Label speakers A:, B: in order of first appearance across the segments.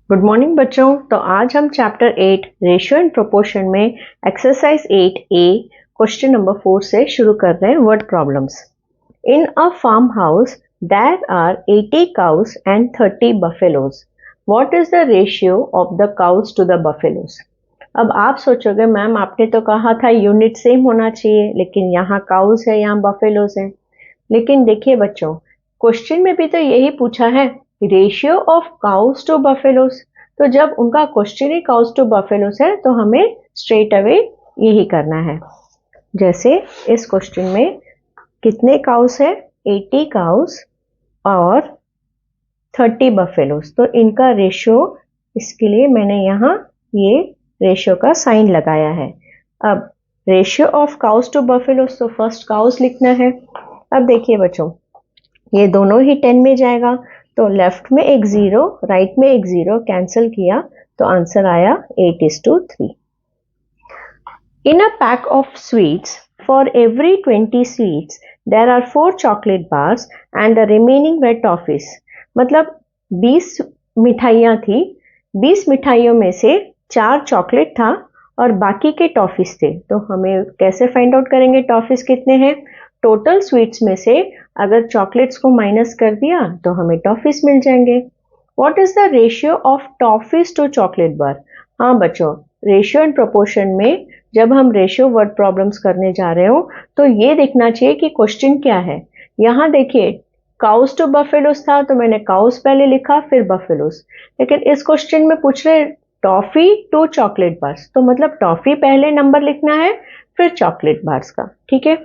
A: Good morning बच्चों। तो आज हम चैप्टर 8 रेशियो एंड प्रोपोर्शन में एक्सरसाइज 8A क्वेश्चन नंबर 4 से शुरू कर रहे हैं word problems. In a farm house there are 80 cows and 30 buffaloes. What is the ratio of the cows to the buffaloes? अब आप सोचोगे मैम आपने तो कहा था यूनिट सेम होना चाहिए, लेकिन यहाँ काउस है यहाँ बफेलोज है। लेकिन देखिए बच्चों, क्वेश्चन में भी तो यही पूछा है, ratio of cows to buffaloes. तो जब उनका क्वेश्चन ही काउस टू बफेलोज है तो हमें स्ट्रेट अवे यही करना है। जैसे इस क्वेश्चन में कितने काउस है, 80 काउस और 30 बफेलोज। तो इनका रेशियो, इसके लिए मैंने यहाँ ये रेशियो का साइन लगाया है। अब ratio of cows to buffaloes, तो फर्स्ट काउस लिखना है। अब देखिए बच्चों, ये दोनों ही 10 में जाएगा, तो लेफ्ट में एक 0 राइट में एक 0 कैंसिल किया तो आंसर आया 8:3। In a pack of sweets for every 20 sweets there are 4 chocolate bars and the remaining way toffees. मतलब 20 मिठाइयाँ थी, 20 मिठाइयों में से 4 चॉकलेट था और बाकी के टॉफीज थे। तो हमें कैसे फाइंड आउट करेंगे टॉफीज कितने हैं? टोटल स्वीट्स में से अगर चॉकलेट्स को माइनस कर दिया तो हमें टॉफीज मिल जाएंगे। What is the ratio of toffees to chocolate bar? हाँ बच्चों, रेशियो एंड प्रोपोर्शन में जब हम रेशियो वर्ड प्रॉब्लम्स करने जा रहे हो तो ये देखना चाहिए कि क्वेश्चन क्या है। यहाँ देखिए काउस टू बफेलोज था तो मैंने काउस पहले लिखा फिर बफेलोज, लेकिन इस क्वेश्चन में पूछ रहे टॉफी टू चॉकलेट बार्स, तो मतलब टॉफी पहले नंबर लिखना है फिर चॉकलेट बार्स का। ठीक है,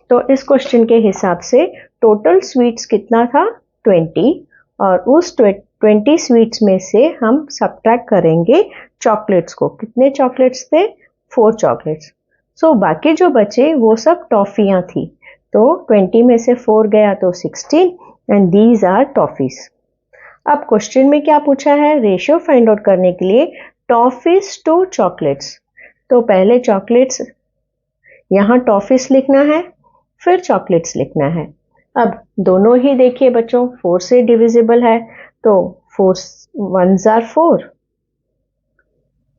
A: तो इस क्वेश्चन के हिसाब से टोटल स्वीट्स कितना था? 20, और उस 20 स्वीट्स में से हम सब्ट्रैक्ट करेंगे चॉकलेट्स को। कितने चॉकलेट्स थे? 4 चॉकलेट्स। सो बाकी जो बचे वो सब टॉफियाँ थी, तो 20 में से 4 गया तो 16 एंड दीज आर टॉफीज। अब क्वेश्चन में क्या पूछा है? रेशियो फाइंड आउट करने के लिए टॉफीज टू चॉकलेट्स। तो पहले चॉकलेट्स, यहाँ टॉफीज लिखना है फिर चॉकलेट्स लिखना है। अब दोनों ही देखिए बच्चों 4 से डिविजिबल है, तो 4 1s are 4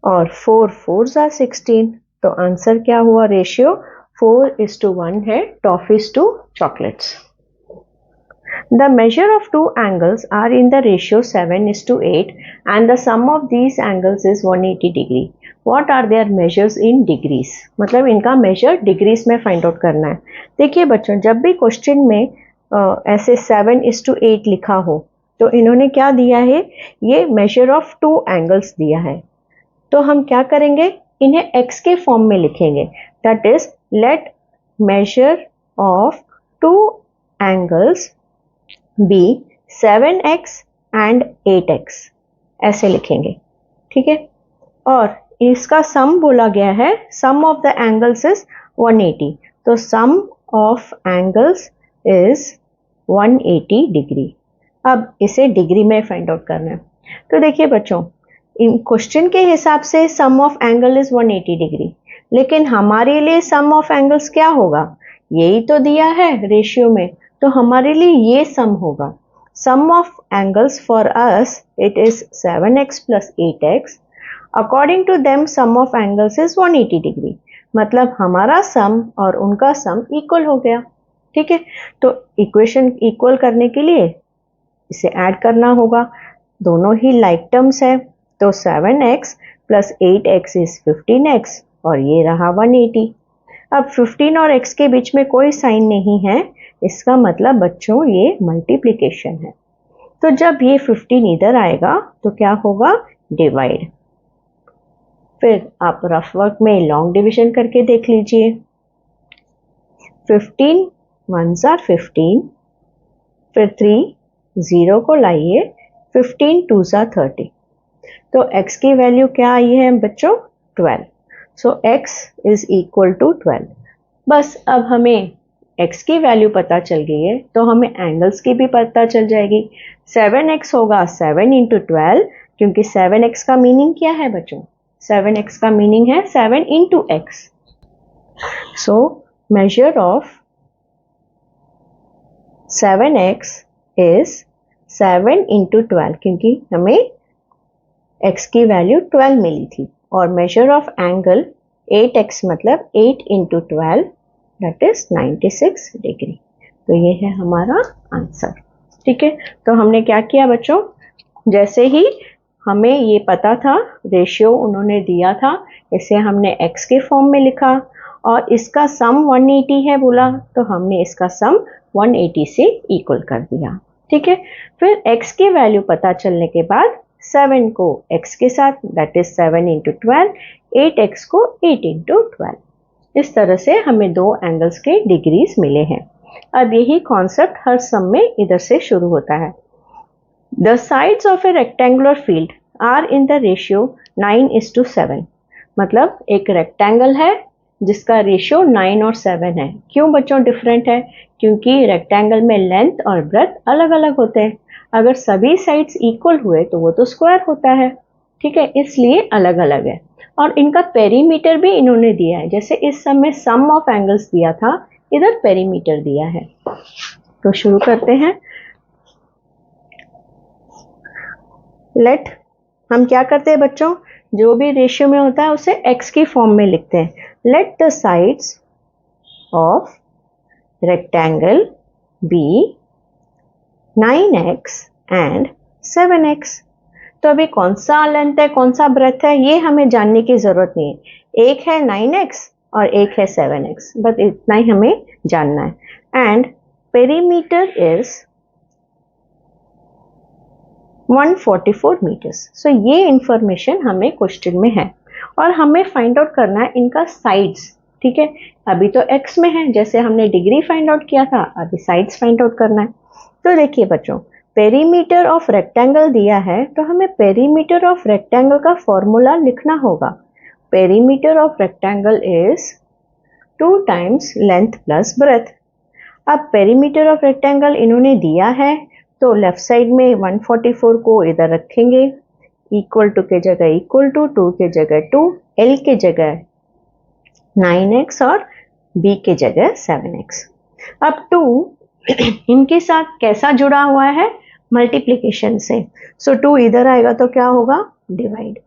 A: और 4 4s are 16। तो आंसर क्या हुआ? रेशियो 4:1 है toffees to chocolates. The measure of two angles are in the ratio 7:8 and the sum of these angles is 180 degree. What are their measures in degrees? मतलब इनका major degrees में find out करना है। देखिए बच्चों, जब भी क्वेश्चन में ऐसे 7:8 लिखा हो तो इन्होंने क्या दिया है? ये मेजर ऑफ टू एंगल्स दिया है। तो हम क्या करेंगे? इन्हें x के फॉर्म में लिखेंगे। That is let measure of two angles be 7x and 8x, ऐसे लिखेंगे। ठीक है, और इसका सम बोला गया है, सम ऑफ द एंगल्स इज 180, तो सम ऑफ एंगल्स इज 180 डिग्री। अब इसे डिग्री में फाइंड आउट करना है। तो देखिए बच्चों, इन क्वेश्चन के हिसाब से सम ऑफ एंगल इज 180 डिग्री, लेकिन हमारे लिए सम ऑफ एंगल्स क्या होगा? यही तो दिया है रेशियो में, तो हमारे लिए ये सम होगा। Sum of angles for us it is 7x plus 8x। According to them sum of angles is 180 degree. मतलब हमारा सम और उनका सम इक्वल हो गया। ठीक है, तो इक्वेशन इक्वल करने के लिए इसे ऐड करना होगा। दोनों ही लाइक टर्म्स है, तो 7x plus 8x is 15x और ये रहा 180। अब 15 और x के बीच में कोई साइन नहीं है, इसका मतलब बच्चों ये मल्टीप्लिकेशन है। तो जब ये 15 इधर आएगा तो क्या होगा? डिवाइड। फिर आप रफ वर्क में लॉन्ग डिवीजन करके देख लीजिए। 15 1s are 15, फिर 3 0 को लाइए, 15 2s are 30। तो x की वैल्यू क्या आई है बच्चों? 12। सो x इज इक्वल टू 12। बस अब हमें x की वैल्यू पता चल गई है तो हमें एंगल्स की भी पता चल जाएगी। 7x होगा 7 इंटू 12, क्योंकि 7x का मीनिंग क्या है बच्चों? 7x का मीनिंग है 7 into x। So measure of 7x is 7 into 12, क्योंकि हमें x की वैल्यू 12 मिली थी और मेजर ऑफ एंगल 8x मतलब 8 इंटू 12 दैट इज 96 डिग्री। तो ये है हमारा आंसर। ठीक है, तो हमने क्या किया बच्चों, जैसे ही हमें ये पता था, रेशियो उन्होंने दिया था, इसे हमने x के फॉर्म में लिखा और इसका सम 180 है बोला, तो हमने इसका सम 180 से इक्वल कर दिया। ठीक है, फिर x की वैल्यू पता चलने के बाद 7 को x के साथ दैट इज 7 इंटू 12, 8x को 8 इंटू 12, इस तरह से हमें दो एंगल्स के डिग्रीज मिले हैं। अब यही कॉन्सेप्ट हर सम में इधर से शुरू होता है। The sides of a rectangular field are in the ratio 9:7। मतलब एक रेक्टेंगल है जिसका रेशियो 9 और 7 है। क्यों बच्चों डिफरेंट है? क्योंकि रेक्टेंगल में लेंथ और ब्रेथ अलग अलग होते हैं। अगर सभी साइड्स इक्वल हुए तो वो तो स्क्वायर होता है। ठीक है, इसलिए अलग अलग है। और इनका पेरीमीटर भी इन्होंने दिया है, जैसे इस सम में सम ऑफ एंगल्स दिया था, इधर पेरीमीटर दिया है। तो शुरू करते हैं। लेट, हम क्या करते हैं बच्चों, जो भी रेशियो में होता है उसे x की फॉर्म में लिखते हैं। Let the sides of rectangle be 9x and 7x। तो अभी कौन सा लेंथ है, कौन सा ब्रेथ है, ये हमें जानने की जरूरत नहीं है। एक है 9x और एक है 7x, बस इतना ही हमें जानना है। And perimeter is 144 meters. So ये इंफॉर्मेशन हमें क्वेश्चन में है और हमें फाइंड आउट करना है इनका साइड्स। ठीक है, अभी तो x में है, जैसे हमने डिग्री फाइंड आउट किया था, अभी साइड्स फाइंड आउट करना है। तो देखिए बच्चों, पेरीमीटर ऑफ रेक्टेंगल दिया है तो हमें पेरीमीटर ऑफ रेक्टेंगल का फॉर्मूला लिखना होगा। Perimeter of rectangle is 2 times length plus breadth. अब पेरीमीटर ऑफ रेक्टेंगल इन्होंने दिया है तो लेफ्ट साइड में 144 को इधर रखेंगे, इक्वल टू के जगह इक्वल टू, 2 के जगह 2, L के जगह 9x और B के जगह 7x। अब 2 इनके साथ कैसा जुड़ा हुआ है, मल्टीप्लिकेशन से। सो 2 इधर आएगा तो क्या होगा, डिवाइड।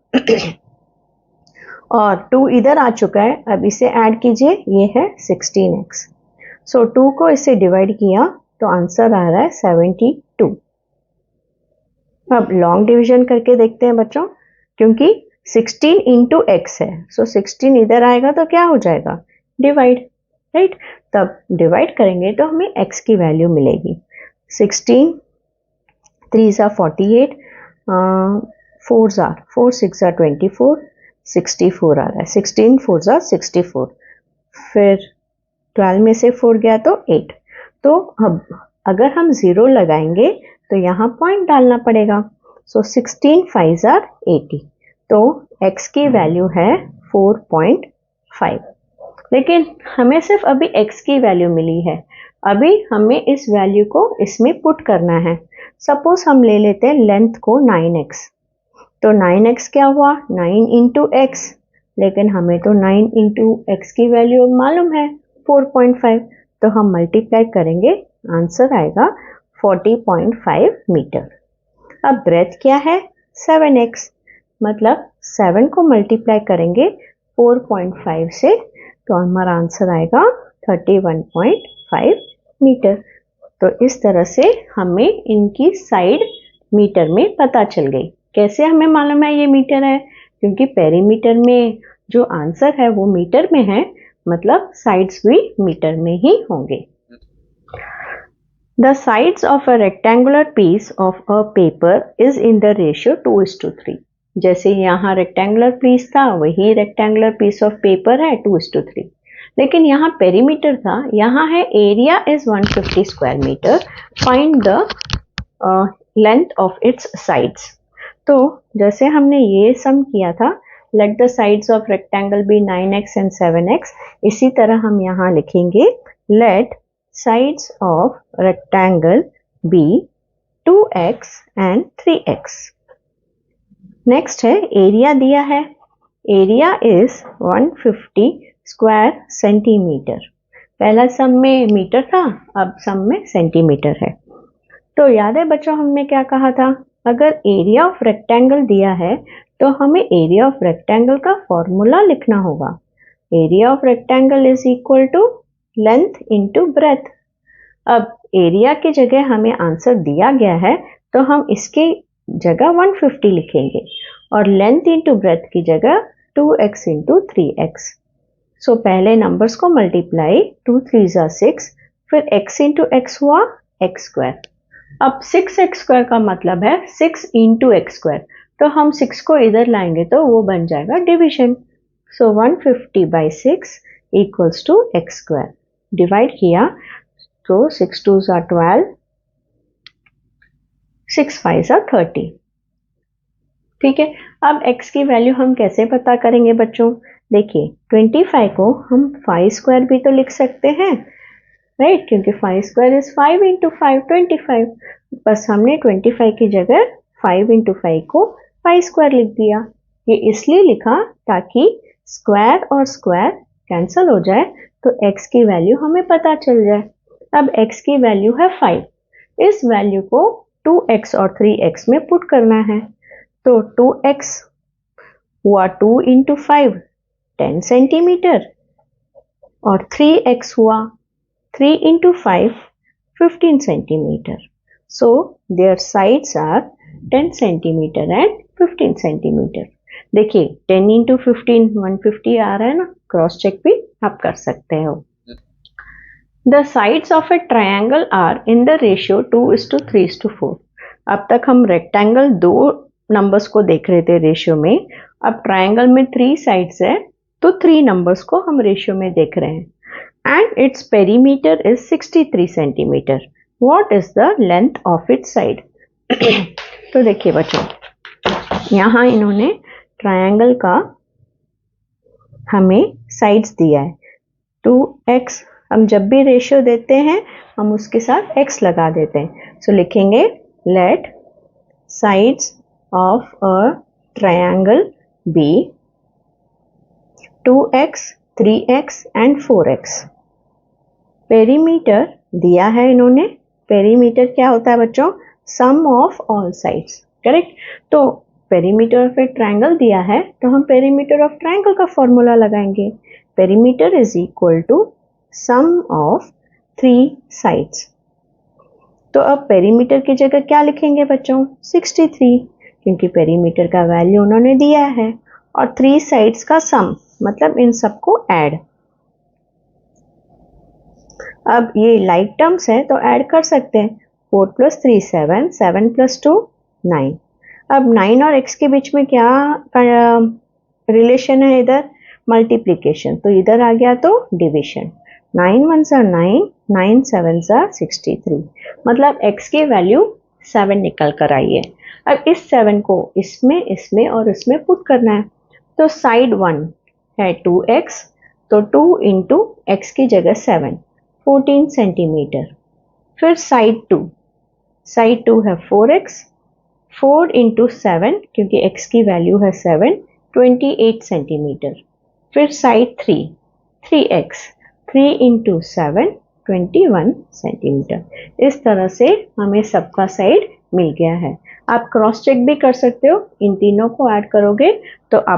A: और 2 इधर आ चुका है, अब इसे ऐड कीजिए, ये है 16x। सो 2 को इससे डिवाइड किया तो आंसर आ रहा है 72। अब लॉन्ग डिवीजन करके देखते हैं बच्चों, क्योंकि 16 इंटू एक्स है, सो 16 इधर आएगा तो क्या हो जाएगा, डिवाइड, राइट। तब डिवाइड करेंगे तो हमें x की वैल्यू मिलेगी 16 3 ज़ा 48, 4 ज़ा 4, 6 ज़ा 24, 64 आ रहा है। 16 4 ज़ा 64, फिर 12 में से 4 गया तो 8। तो अब अगर हम 0 लगाएंगे तो यहाँ पॉइंट डालना पड़ेगा। सो 16 5 ज़ा 80, तो x की वैल्यू है 4.5। लेकिन हमें सिर्फ अभी x की वैल्यू मिली है, अभी हमें इस वैल्यू को इसमें पुट करना है। सपोज हम ले लेते हैं लेंथ को 9x, तो 9x क्या हुआ, 9 इंटू एक्स, लेकिन हमें तो 9 इंटू एक्स की वैल्यू मालूम है 4.5, तो हम मल्टीप्लाई करेंगे, आंसर आएगा 40.5 मीटर। अब ब्रेथ क्या है, 7x, मतलब 7 को मल्टीप्लाई करेंगे 4.5 से, तो हमारा आंसर आएगा 31.5 मीटर। तो इस तरह से हमें इनकी साइड मीटर में पता चल गई। कैसे हमें मालूम है ये मीटर है, क्योंकि पेरीमीटर में जो आंसर है वो मीटर में है, मतलब साइड्स भी मीटर में ही होंगे। The sides of a rectangular piece of a paper is in the ratio 2:3। जैसे यहाँ रेक्टेंगुलर पीस था, वही रेक्टेंगुलर पीस ऑफ पेपर है 2:3। लेकिन यहाँ पेरीमीटर था, यहाँ है area is 150 square metre, find the length of its sides. तो जैसे हमने ये सम किया था, let the sides of rectangle be 9x and 7x, इसी तरह हम यहाँ लिखेंगे let sides of rectangle be 2x and 3x। Next है एरिया दिया है, एरिया इज 150 स्क्वायर सेंटीमीटर। पहला सम में मीटर था, अब सम में सेंटीमीटर है। तो याद है बच्चों हमने क्या कहा था, अगर एरिया ऑफ रेक्टेंगल दिया है तो हमें एरिया ऑफ रेक्टेंगल का फॉर्मूला लिखना होगा। Area of rectangle is equal to length into breadth. अब एरिया की जगह हमें आंसर दिया गया है तो हम इसकी जगह 150 लिखेंगे और लेंथ इंटू ब्रेथ की जगह 2x इंटू 3x। सो पहले नंबर्स को मल्टीप्लाई, 2 3 6, फिर x इंटू एक्स हुआ x स्क्वायर। अब 6x स्क्वायर का मतलब है 6 इंटू एक्स स्क्वायर, तो हम 6 को इधर लाएंगे तो वो बन जाएगा division. So 150 by 6 equals to x square. Divide किया तो 6 2 are 12, 6 5 are 30। ठीक है, अब x की वैल्यू हम कैसे पता करेंगे बच्चों? देखिए 25 को हम 5 स्क्वायर भी तो लिख सकते हैं, राइट? क्योंकि 5 स्क्वायर इज 5 इंटू 5 25। बस हमने 25 की जगह 5 इंटू 5 को 5 स्क्वायर लिख दिया। ये इसलिए लिखा ताकि स्क्वायर और स्क्वायर कैंसिल हो जाए तो x की वैल्यू हमें पता चल जाए। अब x की वैल्यू है 5, इस वैल्यू को 2x और 3x में पुट करना है। तो 2x हुआ 2 इंटू 5 10 सेंटीमीटर और 3x हुआ 3 into 5 15 centimeter. So their sides are 10 centimeter and 15 centimeter. देखिए 10 into 15 150 आ रहा है ना, क्रॉस चेक भी आप कर सकते हो। The sides of a triangle are in the ratio 2:3:4. अब तक हम रेक्टेंगल दो नंबर्स को देख रहे थे रेशियो में, अब ट्रायंगल में 3 साइड्स है तो 3 नंबर्स को हम रेशियो में देख रहे हैं। And its perimeter is 63 centimeter. What is the length of its side? तो देखिए बच्चों, यहाँ इन्होंने ट्रायंगल का हमें साइड्स दिया है 2x। हम जब भी रेशियो देते हैं हम उसके साथ x लगा देते हैं। सो लिखेंगे let sides of a triangle be 2x 3x and 4x। Perimeter दिया है इन्होंने, पेरीमीटर क्या होता है बच्चों? Sum of all sides, correct? तो पेरीमीटर ऑफ ए ट्रायंगल दिया है तो हम पेरीमीटर ऑफ ट्रायंगल का फॉर्मूला लगाएंगे। Perimeter is equal to sum of 3 sides. तो अब पेरीमीटर की जगह क्या लिखेंगे बच्चों? 63, क्योंकि पेरीमीटर का वैल्यू उन्होंने दिया है और 3 साइड्स का सम मतलब इन सबको ऐड। अब ये लाइक टर्म्स है तो ऐड कर सकते हैं। 4 + 3 7, 7 + 2 9। अब 9 और x के बीच में क्या रिलेशन है? इधर मल्टीप्लिकेशन, तो इधर आ गया तो division. 9 1s are 9, 9 7s are 63, मतलब x की वैल्यू 7 निकल कर आई है। अब इस 7 को इसमें और इसमें पुट करना है। तो साइड 1 है 2x, तो 2 इंटू एक्स की जगह 7 14 सेंटीमीटर। फिर साइड 2 है 4x, 4 इंटू 7 क्योंकि x की वैल्यू है 7 28 सेंटीमीटर। फिर साइड 3x, 3 इंटू 7 21 सेंटीमीटर। इस तरह से हमें सबका साइड मिल गया है। आप क्रॉस चेक भी कर सकते हो, इन तीनों को ऐड करोगे तो आप